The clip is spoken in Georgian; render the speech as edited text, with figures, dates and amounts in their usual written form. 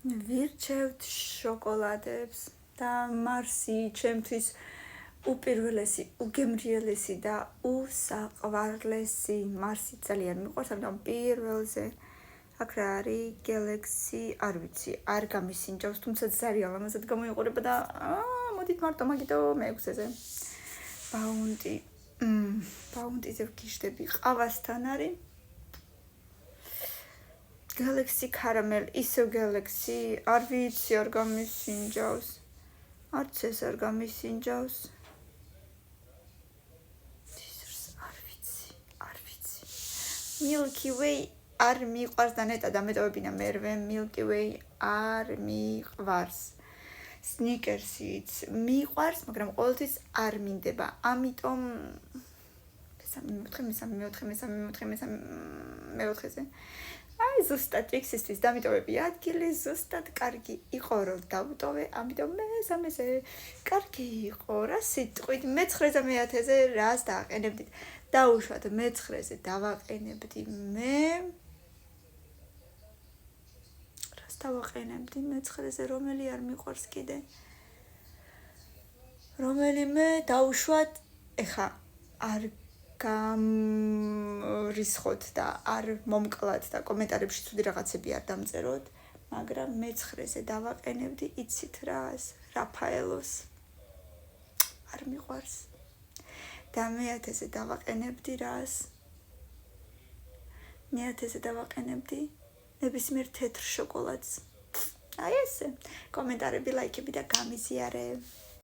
ვირჩევთ შოკოლადებს და მარსი ჩემთვის უპირველესი, უგემრიელესი და უსაყვარლესი. მარსი ძალიან მიყვარს, ამიტომ პირველზე აქ რა არის Galaxy, არ ვიცი, არ გამისინჯავს, თუმცა ძალიან ლამაზად გამოიყურება და მოდით მარტო მაგიტო მეექვსეზე. ბაუნტიზე ვგიჟდები, ყავასთან არის. Galaxy Caramel, ისევ Galaxy, არ ვიცი, არ გამისინჯავს. არც ეს არ გამისინჯავს. არ ვიცი. Milky Way არ მიყვარს და ნეტა დამეტოვებინა მერვე Milky Way არ მიყვარს. Snickers-იც მიყვარს, მაგრამ ყოველთვის არ მინდება. ამიტომ მეოთხეზე. აი ზუსტად X-ისთვის დამიტოვები ადგილი, ზუსტად კარგი იყო რომ დავტოვე, ამიტომ მესამეზე კარგი იყო რა სიტყვით, მე-9-ზე მე-10-ზე რას დააყენებდით? დაუშვათ მე-9-ზე დავაყენებდი მე რას დავაყენებდი მე-9-ზე რომელი არ მიყვარს კიდე? რომელიმე დაუშვათ, ეხა არ რისხოთ და არ მომკლათ და კომენტარებში ცუდი რაღაცები არ დამწეროთ, მაგრამ მე-9-ზე დავაყენებდი, იცით რას? რაფაელოს. არ მიყვარს. და მე-10-ზე დავაყენებდი რას? მე-10-ზე დავაყენებდი ნებისმიერ თეთრ შოკოლადს. აი ესე. კომენტარები, ლაიქები და გამიზიარე.